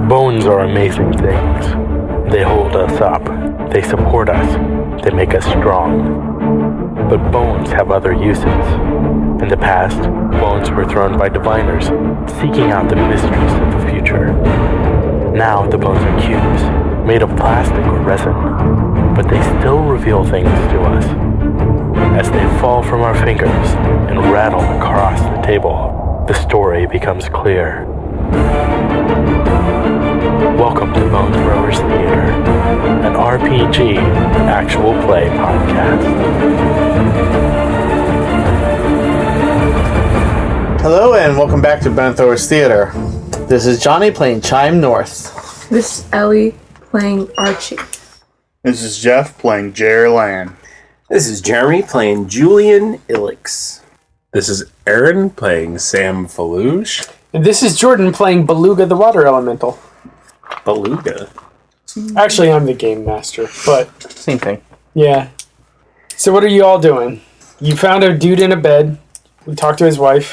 Bones are amazing things. They hold us up. They support us. They make us strong. But bones have other uses. In the past, bones were thrown by diviners, seeking out the mysteries of the future. Now the bones are cubes, made of plastic or resin, but they still reveal things to us. As they fall from our fingers and rattle across the table, the story becomes clear. Welcome to Bones Throwers Theater, an RPG actual play podcast. Hello and welcome back to Bones Throwers Theater. This is Johnny playing Chime North. This is Ellie playing Archi. This is Jeff playing Jerr Lan. This is Jeremy playing Julian Illix. This is Aaron playing Sam Feluge. And this is Jordan playing Beluga the Water Elemental. Beluga? Actually, I'm the game master, but... Same thing. Yeah. So what are you all doing? You found a dude in a bed. We talked to his wife.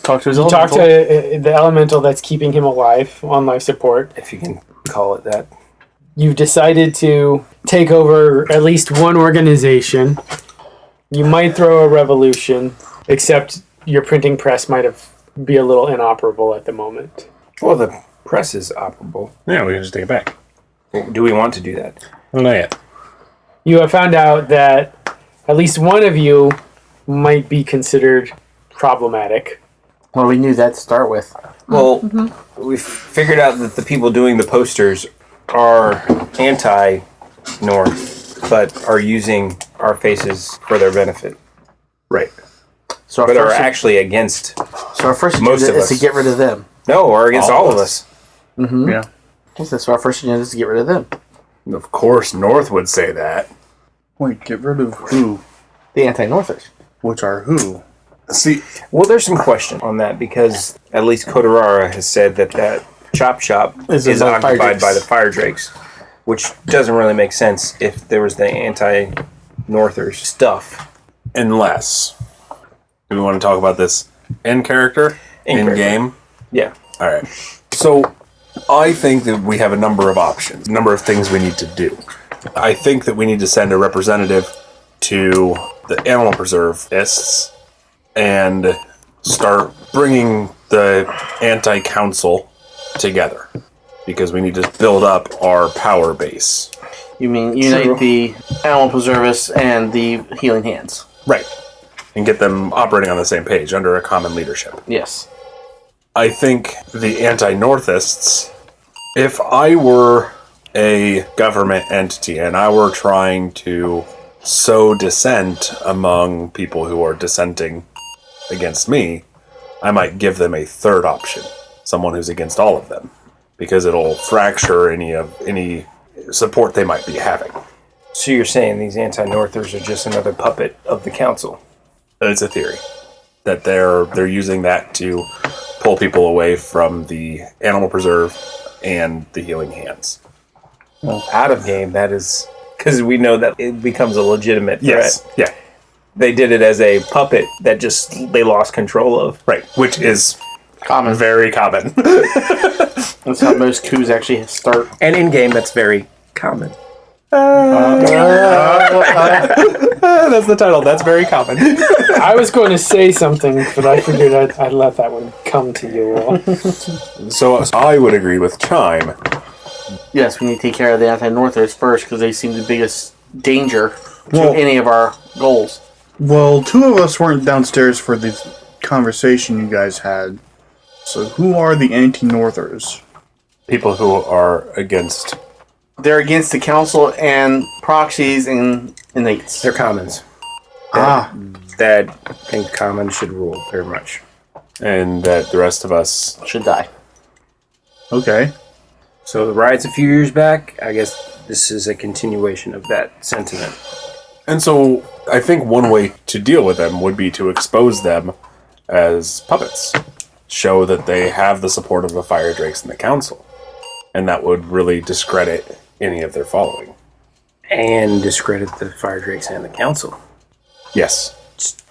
Talk to his You elemental. talked to the elemental that's keeping him alive on life support. If you can call it that. You've decided to take over at least one organization. You might throw a revolution, except your printing press might be a little inoperable at the moment. Well, the press is operable. Yeah, we can just take it back. Do we want to do that? Well, not yet. You have found out that at least one of you might be considered problematic. Well, we knew that to start with. Well, we've figured out that the people doing the posters are anti-North, but are using our faces for their benefit. Right. So But are actually against... So our first most agenda of is to us. get rid of them. No, or against all of us. Mm-hmm. Yeah. So our first agenda is to get rid of them. Of course, North would say that. Wait, get rid of who? The anti-Northers. Which are who? See, Well, there's some question on that, because at least Kotarara has said that chop shop Is is the fire occupied drakes. by the fire drakes, which doesn't really make sense if there was the anti-Northers stuff. unless... Do we want to talk about this in character? In character. game? Yeah. All right. So, I think that we have a number of options, a number of things we need to do. I think that we need to send a representative to the animal preservists and start bringing the anti-council together, because we need to build up our power base. You mean unite True. the animal preservists and the healing hands? Right. And get them operating on the same page under a common leadership. Yes. I think the anti-Northists, if I were a government entity and I were trying to sow dissent among people who are dissenting against me, I might give them a third option, someone who's against all of them, because it'll fracture any support they might be having. So you're saying these anti-Northers are just another puppet of the council? It's a theory that they're using that to pull people away from the animal preserve and the healing hands. Well, out of game, that is... Because we know that it becomes a legitimate threat. Yes. Yeah. They did it as a puppet that just they lost control of. Right. Which is Common. very common. That's how most coups actually start. And in game, that's very common. That's the title. That's very common. I was going to say something, but I figured I'd let that one come to you all. So I would agree with Chime. Yes, we need to take care of the anti-Northers first because they seem the biggest danger to Well- any of our goals. Well, two of us weren't downstairs for the conversation you guys had. So who are the anti-Northers? People who are against. They're against the council and proxies and innates. They're commons. That think common should rule, very much. And that the rest of us. Should die. Okay. So the riots a few years back, I guess this is a continuation of that sentiment. And so I think one way to deal with them would be to expose them as puppets. Show that they have the support of the fire drakes and the council. And that would really discredit any of their following. And discredit the fire drakes and the council. Yes.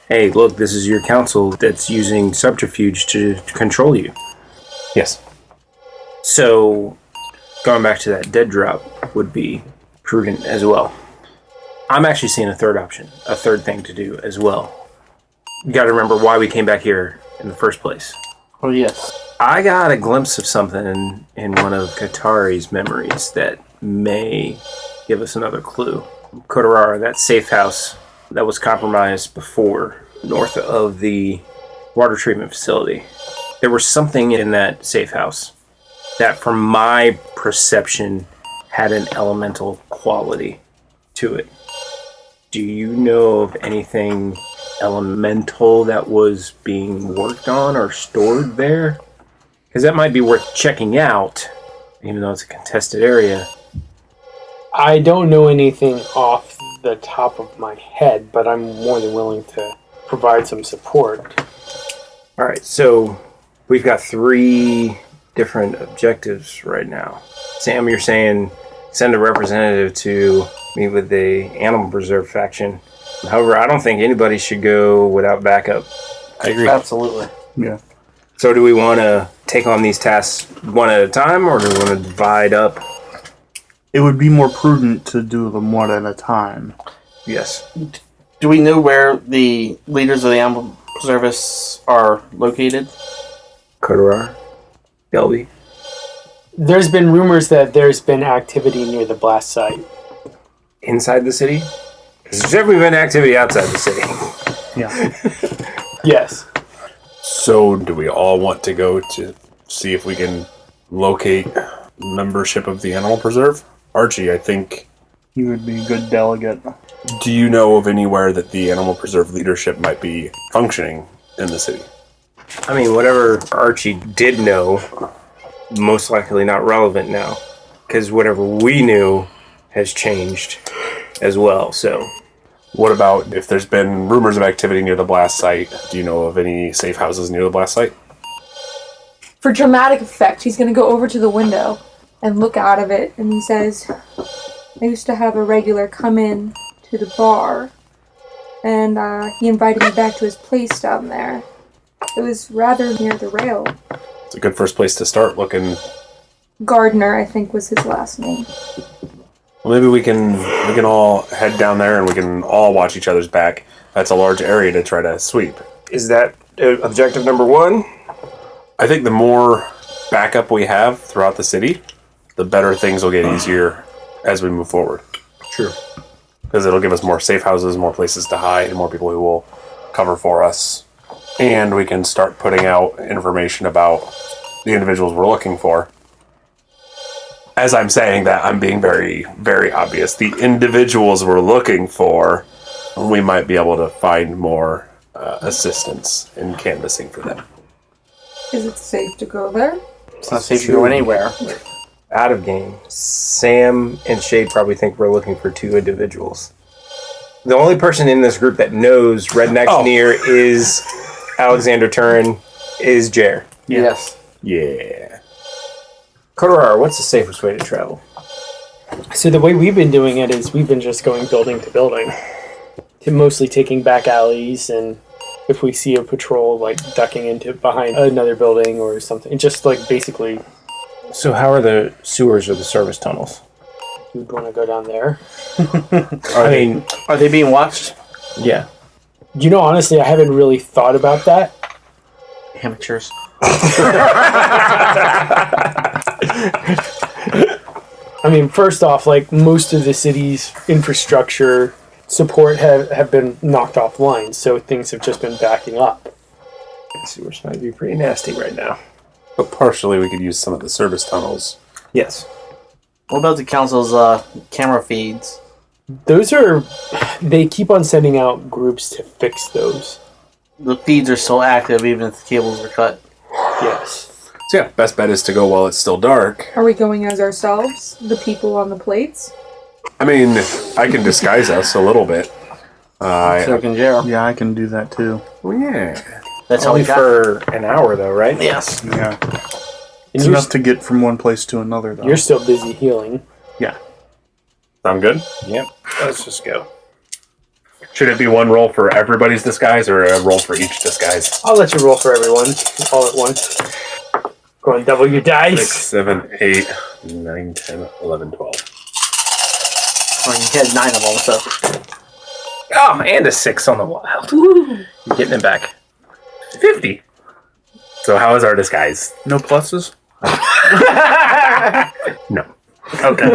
Hey, look, this is your council that's using subterfuge to control you. Yes. So going back to that dead drop would be prudent as well. I'm actually seeing a third option, a third thing to do as well. You got to remember why we came back here in the first place. Oh, yes. I got a glimpse of something in one of Katari's memories that may give us another clue. Kotarara, that safe house that was compromised before, north of the water treatment facility. There was something in that safe house that, from my perception, had an elemental quality to it. Do you know of anything elemental that was being worked on or stored there? Because that might be worth checking out, even though it's a contested area. I don't know anything off the top of my head, but I'm more than willing to provide some support. All right, so we've got 3 different objectives right now. Sam, you're saying send a representative to meet with the Animal Preserve faction. However, I don't think anybody should go without backup. I agree. Absolutely. Yeah. So do we want to take on these tasks one at a time, or do we want to divide up? It would be more prudent to do them one at a time. Yes. Do we know where the leaders of the Animal Service are located? Kotarar? Delby? There's been rumors that there's been activity near the blast site. Inside the city? Because there's definitely been activity outside the city. Yeah. Yes. So, do we all want to go to see if we can locate membership of the Animal Preserve? Archie, I think... You would be a good delegate. Do you know of anywhere that the Animal Preserve leadership might be functioning in the city? I mean, whatever Archie did know, most likely not relevant now. Because whatever we knew has changed as well, so... What about if there's been rumors of activity near the blast site? Do you know of any safe houses near the blast site? For dramatic effect, he's going to go over to the window and look out of it, and he says, I used to have a regular come in to the bar, and he invited me back to his place down there. It was rather near the rail. It's a good first place to start looking. Gardner, I think, was his last name. Well, maybe we can all head down there and we can all watch each other's back. That's a large area to try to sweep. Is that objective number 1? I think the more backup we have throughout the city, the better things will get easier as we move forward. True. Because it'll give us more safe houses, more places to hide, and more people who will cover for us. And we can start putting out information about the individuals we're looking for. As I'm saying that, I'm being very, very obvious. The individuals we're looking for, we might be able to find more assistance in canvassing for them. Is it safe to go there? It's not safe to go anywhere. Out of game. Sam and Shay probably think we're looking for 2 individuals. The only person in this group that knows Redneck's near is Alexander Turin, is Jerr. Yes. Yeah. Kotarar, what's the safest way to travel? So the way we've been doing it is we've been just going building to building. Mostly taking back alleys, and if we see a patrol, like ducking into behind another building or something. Just like basically... So how are the sewers or the service tunnels? You'd want to go down there. Are they being watched? Yeah. You know, honestly, I haven't really thought about that. Amateurs. I mean, first off, like most of the city's infrastructure support have been knocked offline, so things have just been backing up. Sewers might be pretty nasty right now. But partially we could use some of the service tunnels. Yes. What about the council's camera feeds? They keep on sending out groups to fix those. The feeds are still active even if the cables are cut. Yes. So yeah, best bet is to go while it's still dark. Are we going as ourselves? The people on the plates? I mean, I can disguise us a little bit. So can Jerr. Yeah, I can do that too. Well, yeah. That's how Only we got. for an hour, though, right? Yes. Yeah. And It's enough to get from one place to another, though. you're still busy healing. Yeah. I'm good. Yep. Let's just go. Should it be one roll for everybody's disguise or a roll for each disguise? I'll let you roll for everyone all at once. Go and double your 6, dice. 7, 8, 9, 10, 11, 12. Well, you had 9 of them, so. Oh, and a 6 on the wild. Woo! I'm getting it back. 50. So how is our disguise? No pluses? No. Okay.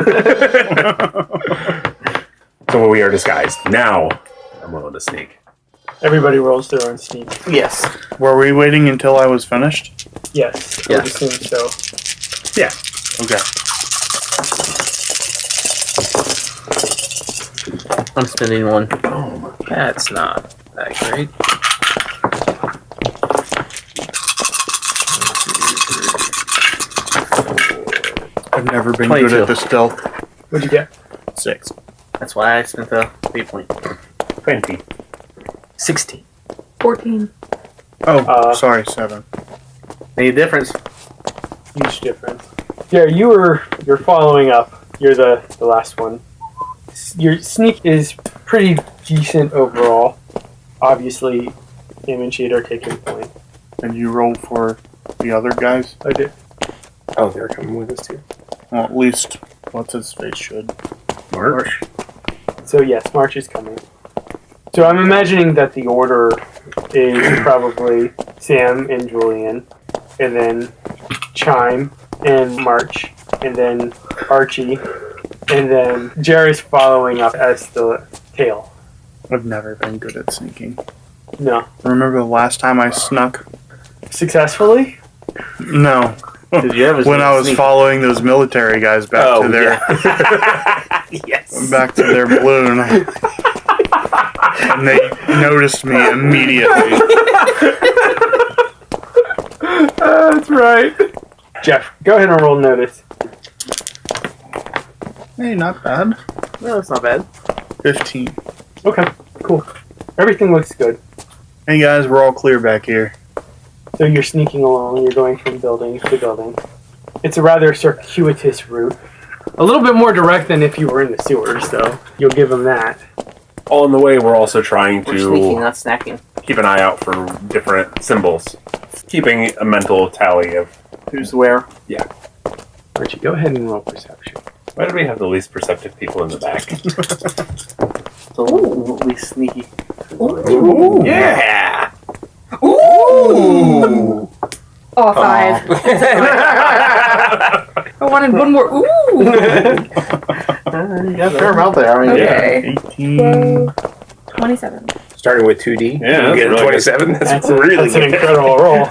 So we are disguised. Now I'm willing to sneak. Everybody rolls their own sneak. Yes. Were we waiting until I was finished? Yes. I would assume so. Yeah. Okay. I'm spending 1. That's not that great. I've never been 22. good at the stealth. What'd you get? 6. That's why I spent the 8 point. 20. 16. 14. Oh, sorry, 7. Any difference? Huge difference. Yeah, you're following up. You're the last one. Your sneak is pretty decent overall. Obviously, Im and Shade are taking point. And you roll for the other guys? I did. Oh, they're coming with us too. Well, at least, what's his face should. March. So yes, March is coming. So I'm imagining that the order is probably Sam and Julian, and then Chime and March, and then Archie, and then Jerr is following up as the tail. I've never been good at sneaking. No. Remember the last time I snuck? Successfully? No. Did you ever When I was sneak? following those military guys back to their Yes. back to their balloon, and they noticed me immediately. That's right. Jeff, go ahead and roll notice. Hey, not bad. No, that's not bad. 15. Okay, cool. Everything looks good. Hey guys, we're all clear back here. So you're sneaking along, you're going from building to building. It's a rather circuitous route. A little bit more direct than if you were in the sewers, though. You'll give them that. On the way, we're also trying We're sneaking, to not snacking. keep an eye out for different symbols. Keeping a mental tally of Who's where? Archie, go ahead and roll perception. why do we have the least perceptive people in the back? So we sneaky. Ooh. Yeah! Ooh. Oh, 5. I wanted one more. Ooh. Yeah, fair amount there. I mean, Okay. 18. 27. Starting with 2D. Yeah, You that's get a really 27. That's really an good. incredible roll.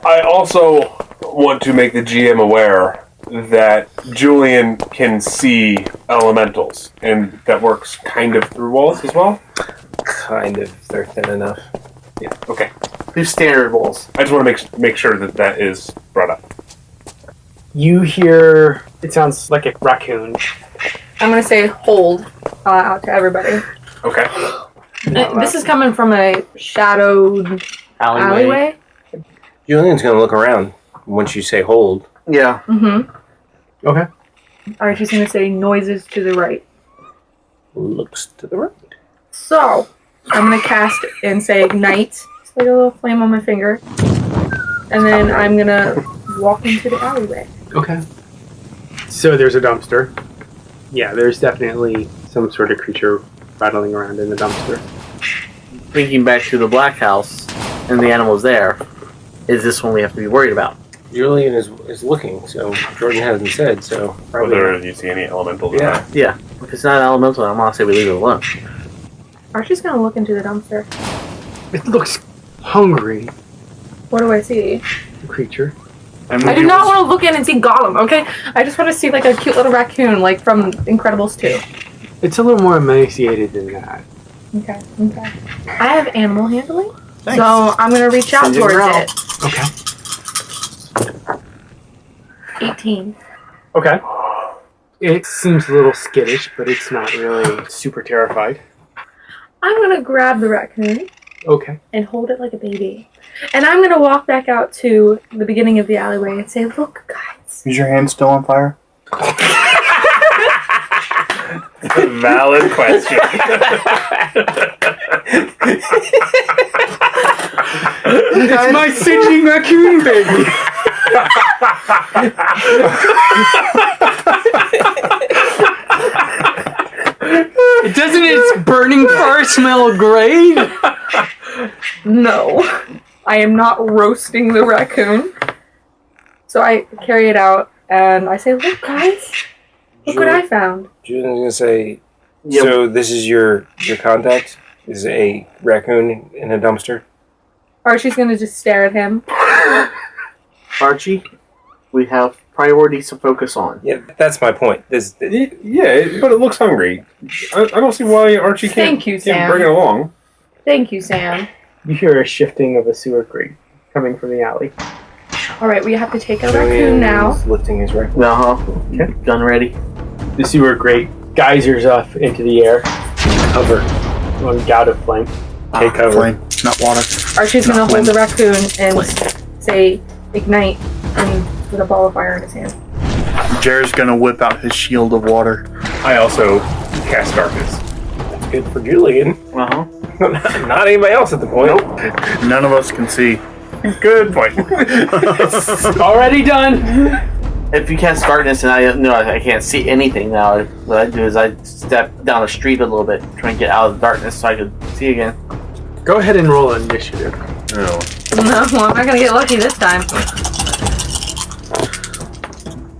I also want to make the GM aware that Julian can see elementals, and that works kind of through walls as well. Kind of. They're thin enough. Yeah. Okay. who's standard rolls? I just want to make sure that that is brought up. You hear, it sounds like a raccoon. I'm going to say hold out to everybody. Okay. This is coming from a shadowed alleyway. Julian's going to look around once you say hold. Yeah. Mm-hmm. Okay. Archie's going to say noises to the right. Looks to the right. So, I'm going to cast and say ignite. It's like a little flame on my finger. And then I'm going to walk into the alleyway. Okay. So there's a dumpster. Yeah, there's definitely some sort of creature rattling around in the dumpster. Thinking back to the black house and the animals there, is this one we have to be worried about? Julian is looking, so Jordan hasn't said, so probably. Whether you see any elementals or Yeah. not. Yeah. If it's not elemental, I'm gonna say we leave it alone. Archie's going to look into the dumpster. It looks hungry, What do I see? the creature. I do not want to look in and see Gollum, okay? I just want to see like a cute little raccoon, like from Incredibles 2. It's a little more emaciated than that. Okay. I have animal handling, Thanks. so I'm going to reach out Send it towards around. it. Okay. 18. Okay. It seems a little skittish, but it's not really super terrified. I'm going to grab the raccoon Okay. and hold it like a baby. And I'm going to walk back out to the beginning of the alleyway and say, look, guys. Is your hand still on fire? Valid question. It's my singeing raccoon, baby! Doesn't its burning fur smell great? No, I am not roasting the raccoon. So I carry it out and I say, look guys, look what I found. Julian's gonna say, Yeah. so this is your contact? Is a raccoon in a dumpster? Archie's gonna just stare at him. Archie, we have priorities to focus on. Yeah, that's my point. Yeah, but it looks hungry. I don't see why Archie Thank you, Sam. can't bring it along. Thank you, Sam. You hear a shifting of a sewer grate coming from the alley. Alright, we have to take a raccoon now. Julian's lifting his rifle. Okay. Gun ready. The sewer grate geysers up into the air. Cover. One gout of flame. Take cover. Flame, not water. Archie's gonna Not hold the flame. raccoon and say, ignite, and with a ball of fire in his hand. Jer's gonna whip out his shield of water. I also cast darkness. That's good for Julian. Uh-huh. Not anybody else at the point. None of us can see. Good point. Already done! If you cast darkness and I can't see anything now, what I do is I step down the street a little bit, try and get out of the darkness so I can see again. Go ahead and roll an initiative. No. No, I'm not gonna get lucky this time.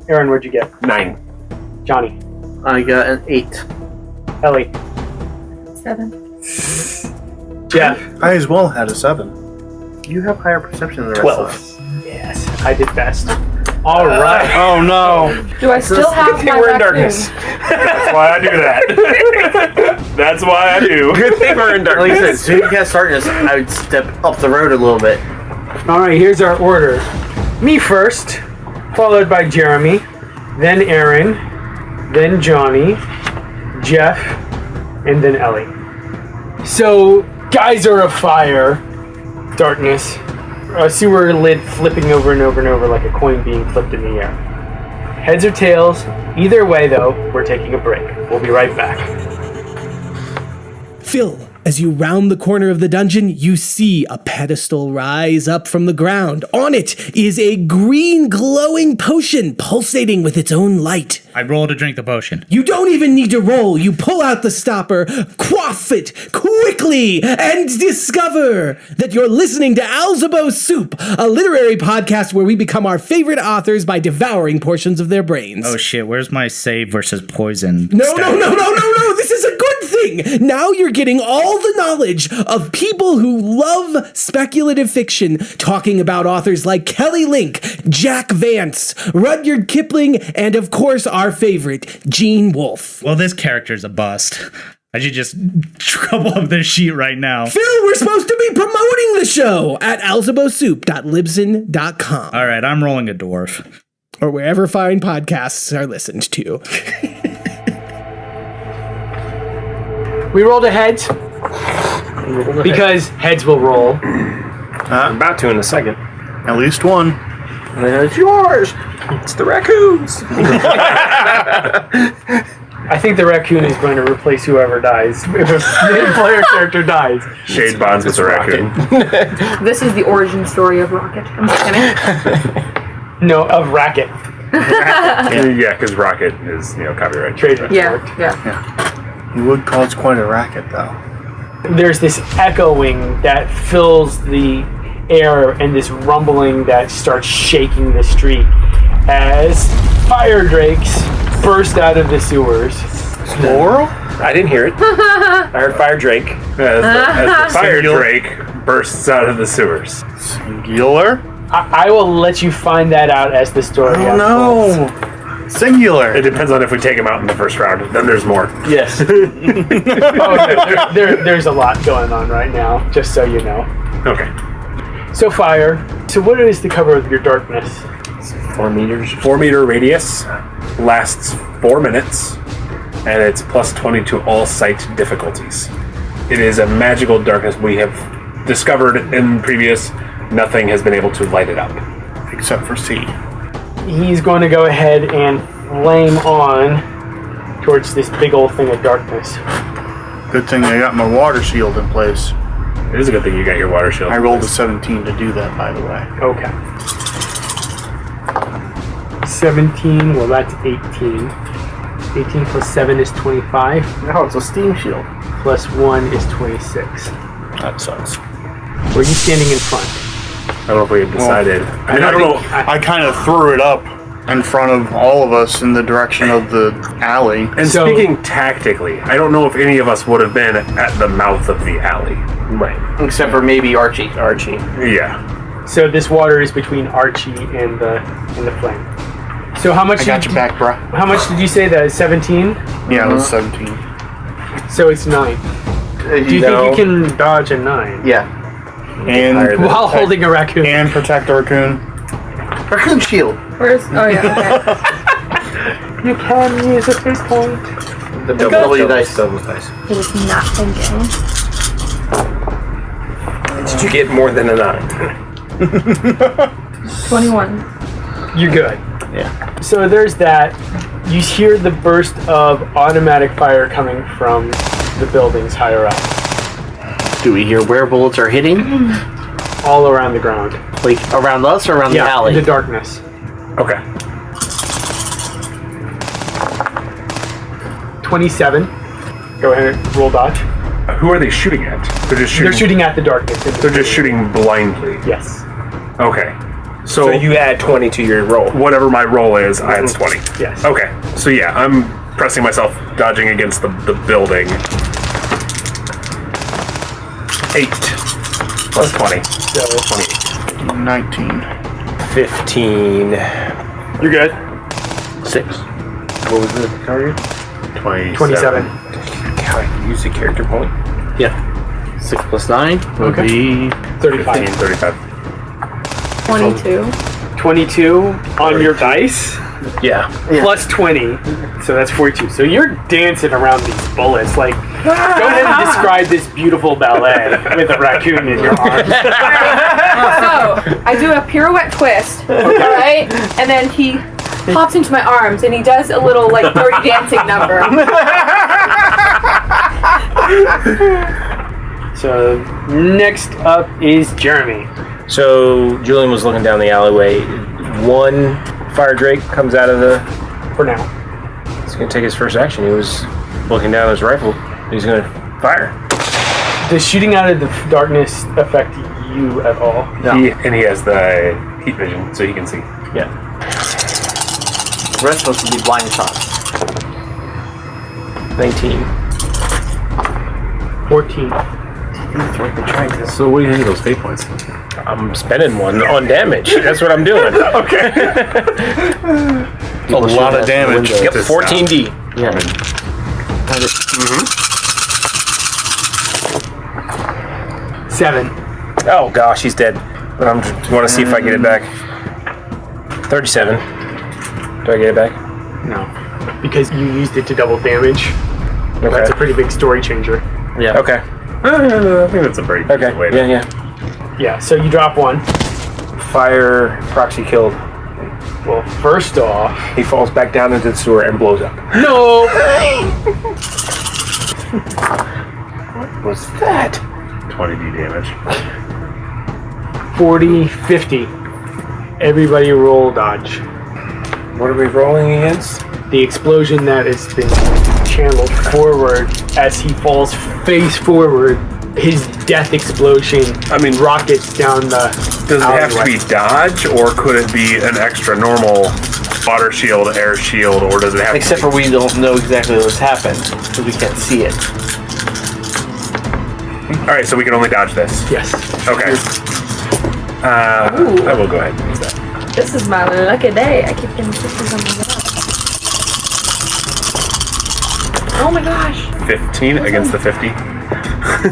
Aaron, what'd you get? 9. Johnny. I got an 8. Ellie. 7. Jeff. I as well had a 7. You have higher perception than the rest 12. of us. Yes, I did best. Alright. Oh no! Do I still have my we're in raccoon? darkness. That's why I do that. That's why I do. Good thing we're in Like I said, darkness. as soon as you cast darkness, I would step up the road a little bit. Alright, here's our order. Me first, followed by Jeremy, then Aaron, then Johnny, Jeff, and then Ellie. So, geyser of fire, darkness, a sewer lid flipping over and over and over like a coin being flipped in the air. Heads or tails, either way though, we're taking a break. We'll be right back. Phil, as you round the corner of the dungeon, you see a pedestal rise up from the ground. On it is a green glowing potion pulsating with its own light. I roll to drink the potion. You don't even need to roll. You pull out the stopper, quaff it quickly, and discover that you're listening to Alzabo Soup, a literary podcast where we become our favorite authors by devouring portions of their brains. Oh shit, where's my save versus poison? No. This is a good thing. Now you're getting all the knowledge of people who love speculative fiction, talking about authors like Kelly Link, Jack Vance, Rudyard Kipling, and of course our favorite, Gene Wolfe. Well, this character's a bust. I should just trouble up this sheet right now. Phil, we're supposed to be promoting the show at alzabosoup.libsyn.com. All right, I'm rolling a dwarf. Or wherever fine podcasts are listened to. We rolled a heads because heads will roll. I'm about to in a second. At least one. And then it's yours! It's the raccoons. I think the raccoon is going to replace whoever dies if a player character dies. Shade bonds with the raccoon. This is the origin story of Rocket. I'm just kidding. No, of Racket. Yeah, because Rocket is, copyright. Trademark. Yeah. He would cause quite a racket, though. There's this echoing that fills the air and this rumbling that starts shaking the street as fire drakes burst out of the sewers. Laurel? I didn't hear it. I heard fire drake. As the fire drake bursts out of the sewers. Singular? I will let you find that out as the story Oh unfolds. no! Singular! It depends on if we take him out in the first round. Then there's more. Yes. There's a lot going on right now, just so you know. Okay. So fire. So what is the cover of your darkness? 4 meters. 4 meter radius, lasts 4 minutes, and it's plus 20 to all sight difficulties. It is a magical darkness we have discovered in previous. Nothing has been able to light it up. Except for C. He's going to go ahead and flame on towards this big old thing of darkness. Good thing I got my water shield in place. It is a good thing you got your water shield. I rolled a 17 to do that, by the way. Okay. 17, well that's 18. 18 plus 7 is 25. No, it's a steam shield. Plus 1 is 26. That sucks. Were you standing in front? I don't know if we have decided. I don't know. I kind of threw it up in front of all of us in the direction of the alley. And So- speaking tactically, I don't know if any of us would have been at the mouth of the alley. Right. Except for maybe Archie. Yeah. So this water is between Archie and the flame. So how much? I got your back, bro. How much did you say that is 17? Yeah, it was 17. So it's 9. Do you think you can dodge a 9? Yeah. And While holding a raccoon. and protect the raccoon. Raccoon shield. Where's? Oh yeah. You can use a face point. The Double dice. Double dice. He was not thinking. Did you get more than a 9? 21. You're good. Yeah. So there's that. You hear the burst of automatic fire coming from the buildings higher up, Do we hear where bullets are hitting? all around the ground. Like around us or around the In alley? the darkness. Okay. 27. Go ahead and roll dodge. Who are they shooting at? They're just shooting. They're shooting at the darkness. They're just shooting blindly. Yes. Okay. So you add 20 to your roll. Whatever my roll is, I had 20. Yes. Okay. So yeah, I'm pressing myself, dodging against the building. 8 plus 20. So 28. 19. 15. you're good. 6. What was the target? 27. God, I can use a character point. Yeah. 6 plus 9 would Okay. be 35. 35. 22. 22 on your dice. Yeah. Plus 20. So that's 42. So you're dancing around these bullets. Like, go ahead and describe this beautiful ballet with a raccoon in your arms. So I do a pirouette twist, right? And then he pops into my arms and he does a little like dirty dancing number. So next up is Jeremy. So Julian was looking down the alleyway. One fire drake comes out of the. For now. He's gonna take his first action. He was looking down his rifle. He's gonna fire. Does shooting out of the darkness affect you at all? No. He has the heat vision, so he can see. Yeah. the rest of us would be blind shots. 19. 14. So what do you think of those fate points? I'm spending one on damage. That's what I'm doing. Okay. A lot of damage. Yep, 14D. Yeah. Mm-hmm. 7. Oh gosh, he's dead. But I'm just want to see if I get it back. 37. Do I get it back? No. Because you used it to double damage. Okay. That's a pretty big story changer. Yeah. Okay. I think that's a pretty good way to... Yeah. Yeah, so you drop one. Fire proxy killed. Well, first off... He falls back down into the sewer and blows up. No! What was that? 20D damage. 40, 50. Everybody roll dodge. What are we rolling against? The explosion that has been channeled forward as he falls face forward. His death explosion, rockets down the Does it have to alleyway. be dodge, or could it be an extra normal water shield, air shield, or does it have Except to for we don't know exactly what's happened, because we can't see it. Alright, so we can only dodge this. Yes. Okay. I will go ahead and use that. This is my lucky day. I keep getting 50s on my god. Oh my gosh. 15 against the 50.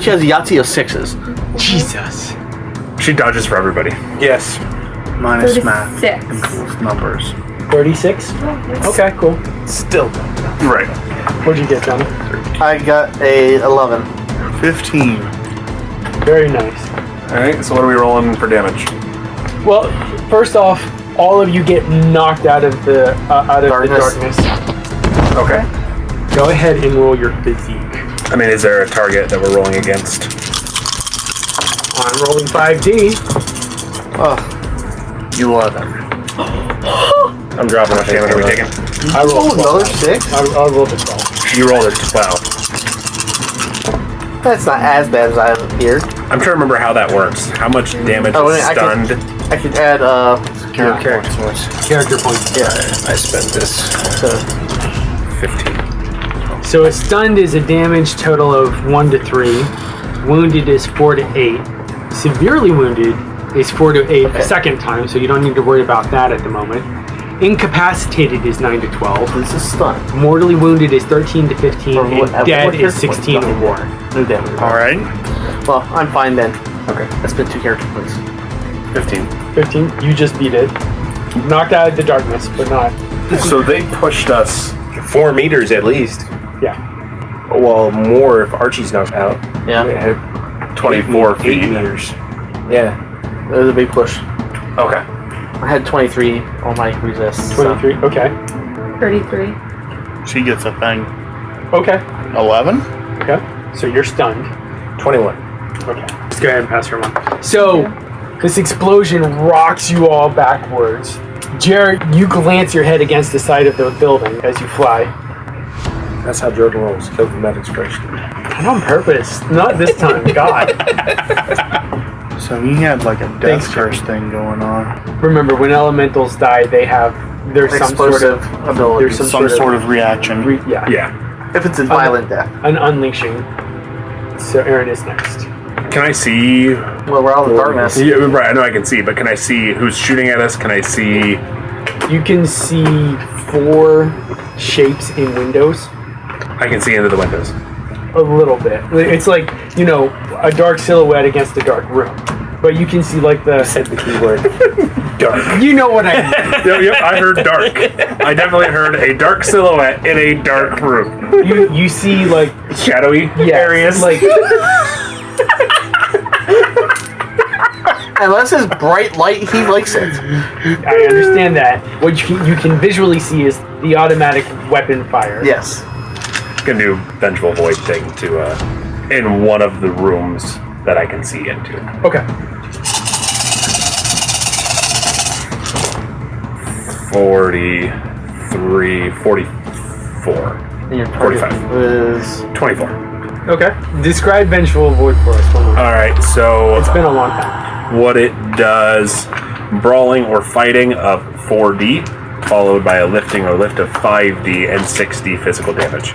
She has a Yahtzee of 6s. Jesus. She dodges for everybody. Yes. Minus math. 36. Improve numbers. 36? Okay, cool. Still. Right. What'd you get, Johnny? I got a 11. 15. Very nice. Alright, so what are we rolling for damage? Well, first off, all of you get knocked out of the darkness. Okay. Go ahead and roll your physique. Is there a target that we're rolling against? I'm rolling 5D. Oh, 11. I'm dropping my damage. Are we taking? I rolled another 6? I rolled a 12. You rolled a 12. That's not as bad as I have here. I'm trying to remember how that works. How much damage Oh, is wait, stunned? I could add Character points. Yeah. I spent this. So 15. So a stunned is a damage total of 1 to 3. Wounded is 4 to 8. Severely wounded is 4 to 8 a second time, so you don't need to worry about that at the moment. Incapacitated is 9 to 12. this is stun. Mortally wounded is 13 to 15. Or what- And dead what is character 16 or point? more. No damage. Alright. Well, I'm fine then. Okay. I spent 2 character points. 15. 15. You just beat it. Knocked out of the darkness, but not. So they pushed us 4 meters at least. Yeah. Well, more if Archie's knocked out. Yeah. We had 24 feet. 8 meters. Yeah. That was a big push. Okay. I had 23 on my resist. 23. Okay. 33. She gets a thing. Okay. 11? Okay. So you're stunned. 21. Okay. Let's go ahead and pass her on. So, this explosion rocks you all backwards. Jerry, you glance your head against the side of the building as you fly. That's how Jordan rolls. Kill the medics first. Not on purpose. Not this time. God. So he had like a death Thanks, curse thing going on. Remember, when elementals die, there's some sort Explosive of ability. there's Some sort of reaction. yeah, Yeah. If it's a violent death. an unleashing. So Aaron is next. Can I see? Well, we're out in the darkness. Yeah, right. I know I can see, but can I see who's shooting at us? Can I see? You can see 4 shapes in windows. I can see into the windows. A little bit. It's like, a dark silhouette against a dark room. But you can see like Said the keyword. Dark. you know what I mean. Yep, I heard dark. I definitely heard a dark silhouette in a dark room. You see like Shadowy areas. like Unless it's bright light, he likes it. I understand that. What you can visually see is the automatic weapon fire. Yes. Gonna do vengeful void thing to in one of the rooms that I can see into. Okay. 43, 44, And your target 45. is 24. Okay. Describe Vengeful Void for us. One more. All right, so It's been a long time. what it does: brawling or fighting of 4d, followed by a lifting or lift of 5d and 6d physical damage.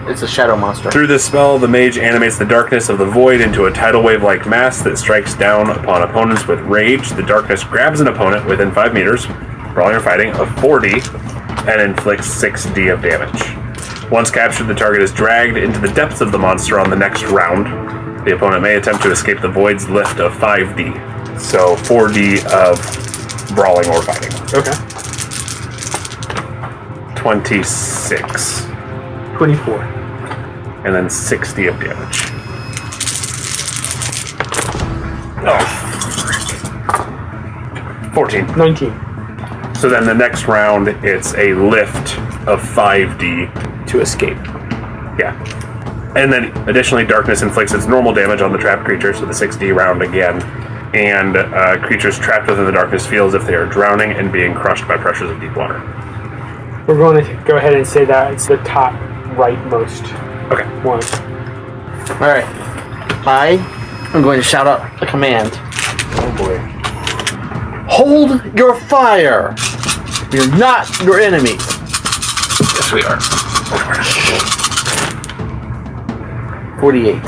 it's a shadow monster. Through this spell, the mage animates the darkness of the void into a tidal wave-like mass that strikes down upon opponents with rage. The darkness grabs an opponent within 5 meters, brawling or fighting, of 4d, and inflicts 6d of damage. Once captured, the target is dragged into the depths of the monster on the next round. The opponent may attempt to escape the void's lift of 5d. So 4d of brawling or fighting. Okay. 26. 24. And then 60 of damage. Oh. 14. 19. So then the next round, it's a lift of 5d. To escape. Yeah. And then additionally, darkness inflicts its normal damage on the trapped creature, so the 6d round again. And creatures trapped within the darkness feel as if they are drowning and being crushed by pressures of deep water. We're going to go ahead and say that it's the top rightmost Okay. one. Alright. I am going to shout out a command. Oh boy. Hold your fire! You're not your enemy. Yes, we are. 48.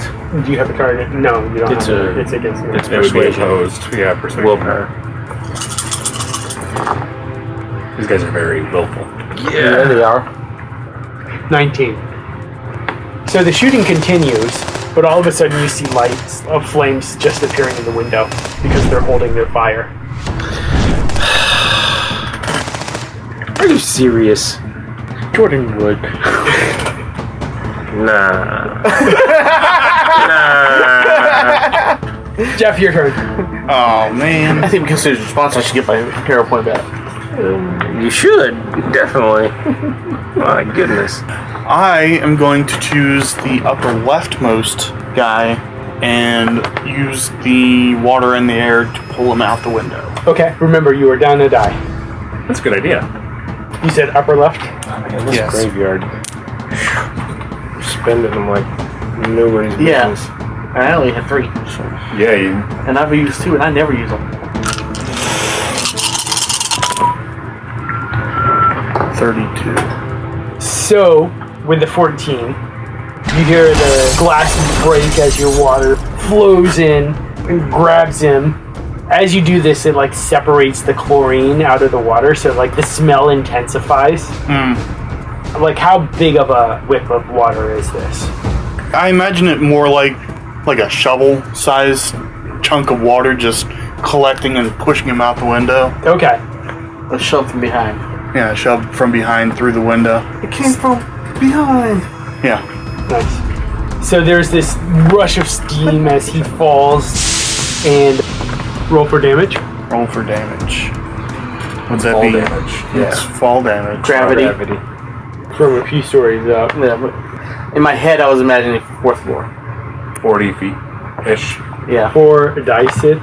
Do you have a target? No, you don't It's have it's against me. it's It would be persuasion. opposed. Yeah, persuasion. Willpower. These guys are very willful. There they are. 19. So the shooting continues, but all of a sudden you see lights of flames just appearing in the window because they're holding their fire. Are you serious? Jordan would. Nah. Jeff, your turn. Oh man. I think because his response, I should get my hero point back. You should. Definitely. My goodness. I am going to choose the upper leftmost guy and use the water in the air to pull him out the window. Okay, remember you are down to die. That's a good idea. You said upper left? Man, this Yes. graveyard. Spending them like nobody's Yeah. business. I only had 3. Yeah, you, And I've used 2 and I never use them. 32. So, with the 14, you hear the glass break as your water flows in and grabs him. As you do this, it like separates the chlorine out of the water, so like the smell intensifies. Like, how big of a whip of water is this? I imagine it more like a shovel-sized chunk of water just collecting and pushing him out the window. Okay. A shove from behind. Yeah, shoved from behind through the window. It came from behind. Yeah. Nice. So there's this rush of steam as he falls, and roll for damage. Roll for damage. Would that Fall be? damage. It's fall damage. Gravity. From a few stories up. Yeah, but in my head, I was imagining 4th floor. 40 feet-ish. Yeah. 4 dice it.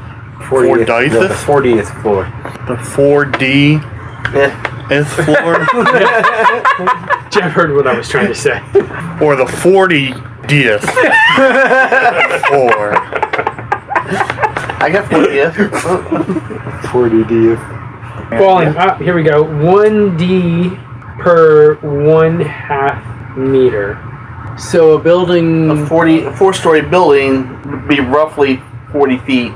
4 dice? No, the 40th floor. The 4D Yeah. th floor? Jeff heard what I was trying to say. Or the 40th floor? I got 40th. 40D. Falling up. Here we go. 1d per 1/2 meter. So a building. A 4-story building would be roughly 40 feet,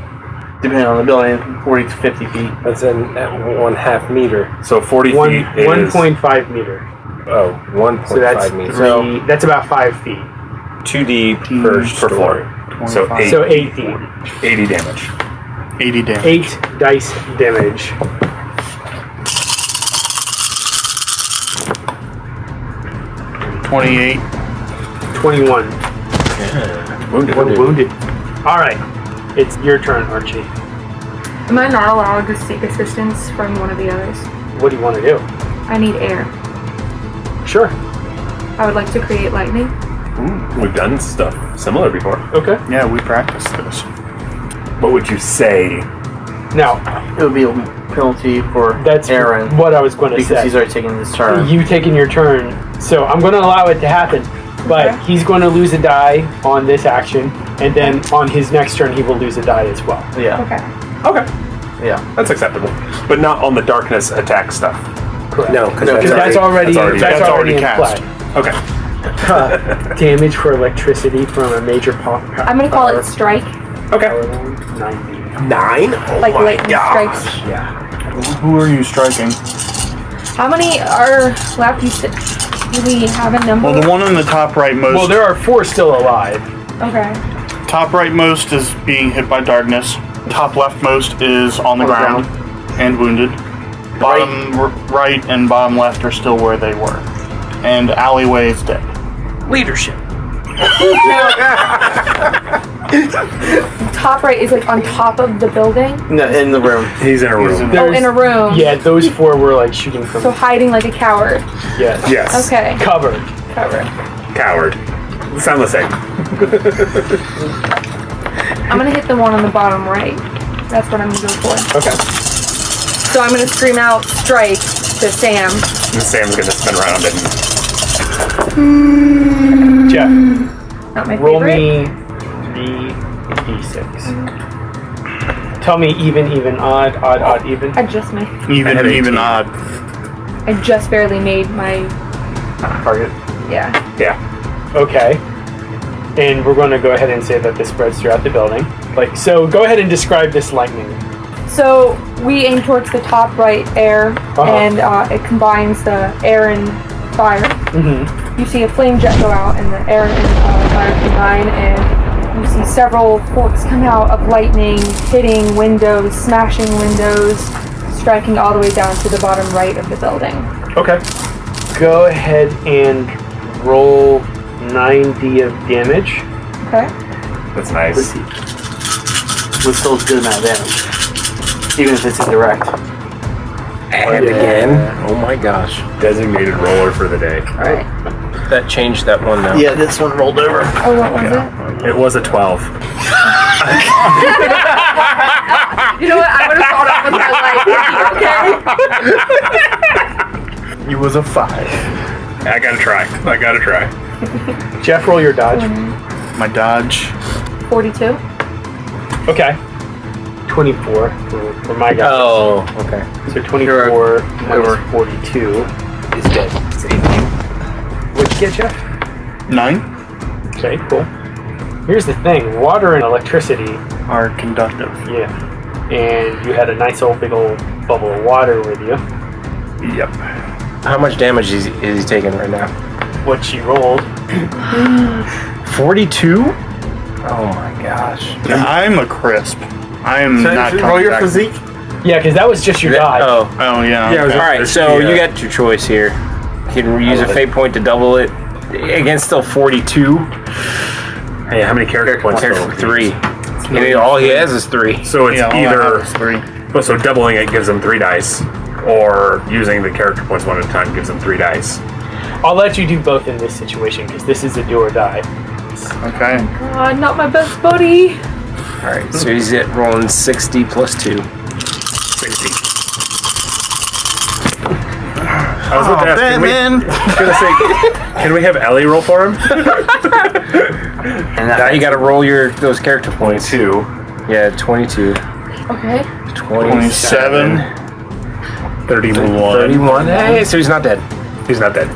depending on the building, 40 to 50 feet. That's in at 1/2 meter. So 40 One, feet is... 1.5 meter. Oh, 1.5 So that's meters. that's about 5 feet. 2D per floor. So 25. So 8 feet. 80 damage. 80 damage. 8 dice damage. 28. 21. Wounded. Wounded. All right, it's your turn, Archie. Am I not allowed to seek assistance from one of the others? What do you want to do? I need air. Sure. I would like to create lightning. We've done stuff similar before. Okay. Yeah, we practiced this. What would you say? Now, It would be a penalty for that's Aaron what I was going to because say. he's already taken his turn. You taking your turn, so I'm going to allow it to happen. But Okay. he's going to lose a die on this action, and then on his next turn, he will lose a die as well. Yeah. Okay. Okay, Yeah. that's acceptable. But not on the darkness attack stuff. Correct. No, because No, Because that's already that's already in cast. play. Okay. Damage for electricity from a major I'm gonna call it strike. Okay. 90. 9? Oh Like my lightning gosh. strikes. Yeah. Who are you striking? How many are left? Do we have a number? Well, the one on the top rightmost. Well, there are 4 still alive. Okay. Top rightmost is being hit by darkness. Top leftmost is on the ground and wounded. Bottom right and bottom left are still where they were. And alleyway is dead. leadership. Top right is like on top of the building. No, in the room. He's in a room. Oh, in a room. Yeah, those 4 were like shooting from. So hiding like a coward. Yes. Yes. Okay. Covered. Cover. Coward. Sound the same. I'm gonna hit the one on the bottom right. That's what I'm gonna go for. Okay. So I'm gonna scream out strike to Sam. And Sam's gonna spin around and Jeff, Not my roll favorite. me 3d6. Tell me even, odd, even. I just made. Even odd. I just barely made my. Target. Yeah. yeah. Okay. And we're going to go ahead and say that this spreads throughout the building. Like, so go ahead and describe this lightning. So we aim towards the top right air, and it combines the air and fire. Mm-hmm. You see a flame jet go out, and the air and fire combine, and you see several forks come out of lightning, hitting windows, smashing windows, striking all the way down to the bottom right of the building. Okay. Go ahead and roll 9d of damage. Okay. That's nice. With still a good amount of damage. Even if it's indirect. And again. Oh my gosh. Designated roller for the day. Alright. That changed that one now. Yeah, this one rolled over. Oh, what was It was a 12. it? You know what? I would have thought it was my life. Okay. You was a 5. I gotta try. Jeff, roll your dodge. My dodge. 42. Okay. 24 for my guy. Oh, okay. So 24 minus 42 is dead. What'd you get, Jeff? 9 Okay, cool. Here's the thing. Water and electricity, are conductive. yeah. And you had a nice old big old bubble of water with you. Yep. How much damage is he taking right now? What she rolled. 42? Oh my gosh. I'm a crisp. I'm not roll coming your back. physique. Yeah, because that was just your die. Oh. Oh, yeah. Yeah, okay. Alright, so you got your choice here. You can use a fate point to double it. Against still 42. Hey, how many character points? Character total? 3. And all he has is 3. So it's Yeah, all I either. have is 3. Well, so doubling it gives them 3 dice, or using the character points one at a time gives them 3 dice. I'll let you do both in this situation because this is a do or die. Okay. God, not my best buddy. Alright, so he's at rolling 60 plus 2. 60. I was about to ask, can we have Ellie roll for him? And Now you gotta roll those character points. 2. Yeah, 22. Okay. 27. 31. 31. Hey, so he's not dead. He's not dead.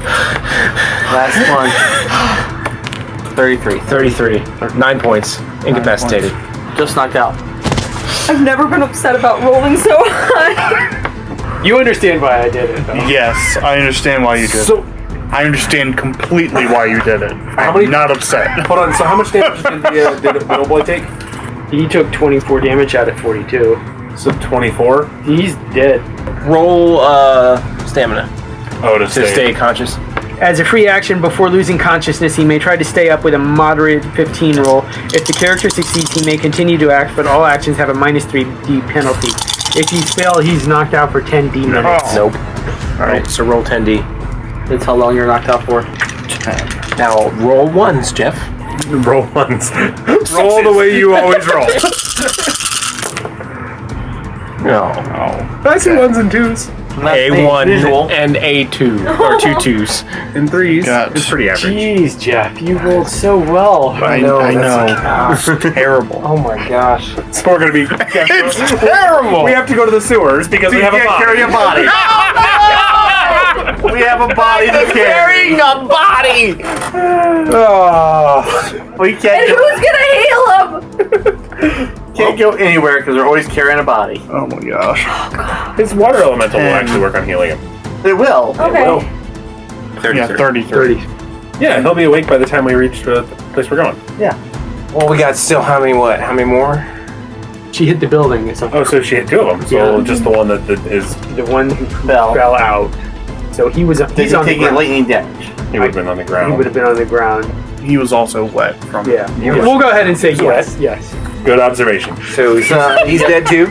last one. 33. 33. 9 points. Incapacitated. Just knocked out. I've never been upset about rolling so high. You understand why I did it, though. Yes, I understand why you did So, it. I understand completely why you did it. I'm not upset. hold on. So how much damage did the little boy take? He took 24 damage out of 42. So 24. He's dead. Roll stamina Oh, to stay conscious. As a free action, before losing consciousness, he may try to stay up with a moderate 15 roll. If the character succeeds, he may continue to act, but all actions have a minus 3d penalty. If he fails, he's knocked out for 10d minutes. Nope. Alright, so roll 10d. That's how long you're knocked out for. Now roll ones, Jeff. Roll ones. Roll the way you always roll. No. I see ones and twos. A1 visual. and A2. Or 2 2s. And threes. God. It's pretty average. Jeez, Jeff, you rolled so well. I know. It's terrible. Oh my gosh. So we're gonna be. It's terrible. We have to go to the sewers because we have a body. Carry a body. We have a body to carry. a body! Oh. We And can't who's gonna heal him? go anywhere because we're always carrying a body. Oh my gosh. His water elemental will actually work on healing him. It will. Okay. It will. 30. Yeah, 30. Yeah, he'll be awake by the time we reach the place we're going. Well, we got still how many more? She hit the building or something. Oh, so she hit 2 of them. So Yeah. just the one that is. The one who Fell. fell out. So he was Did he's he on the take ground. lightning damage? He would have been on the He ground. would have been on the ground. He was also wet from Yeah. He was- We'll go ahead and say He's yes. Yes. Good observation. So he's dead too?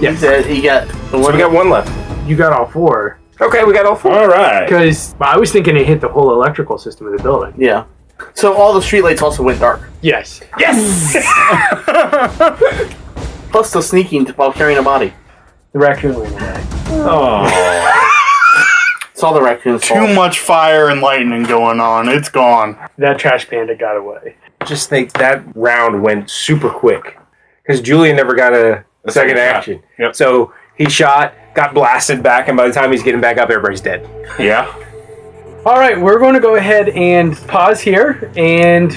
He said he got the So one. we got 1 left. You got all 4. Okay, we got all 4. All right. Because I was thinking it hit the whole electrical system of the building. Yeah. So all the streetlights also went dark. Yes. Yes! Plus the sneaking while carrying a body. The raccoon went away. Oh. It's all the raccoon's too fault. much fire and lightning going on. It's gone. That trash panda got away. Just think that round went super quick. Because Julian never got a second shot. action. Yep. So he shot, got blasted back, and by the time he's getting back up, everybody's dead. Yeah. All right, we're going to go ahead and pause here, and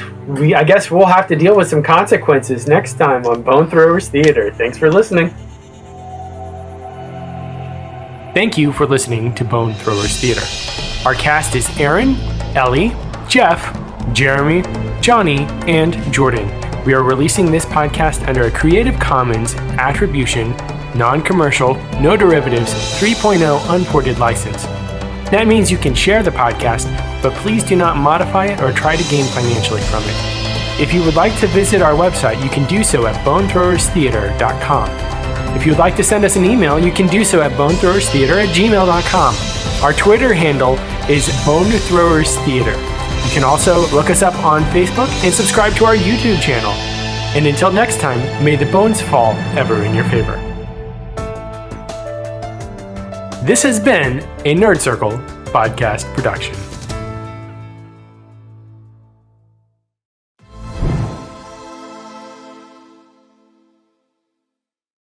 I guess we'll have to deal with some consequences next time on Bone Throwers Theater. Thanks for listening. Thank you for listening to Bone Throwers Theater. Our cast is Aaron, Ellie, Jeff, Jeremy, Johnny, and Jordan. We are releasing this podcast under a Creative Commons Attribution, Non-Commercial, No Derivatives 3.0 Unported license. That means you can share the podcast, but please do not modify it or try to gain financially from it. If you would like to visit our website, you can do so at bonethrowerstheater.com. If you would like to send us an email, you can do so at bonethrowerstheater@gmail.com. Our Twitter handle is bonethrowerstheater. You can also look us up on Facebook and subscribe to our YouTube channel. And until next time, may the bones fall ever in your favor. This has been a Nerd Circle podcast production.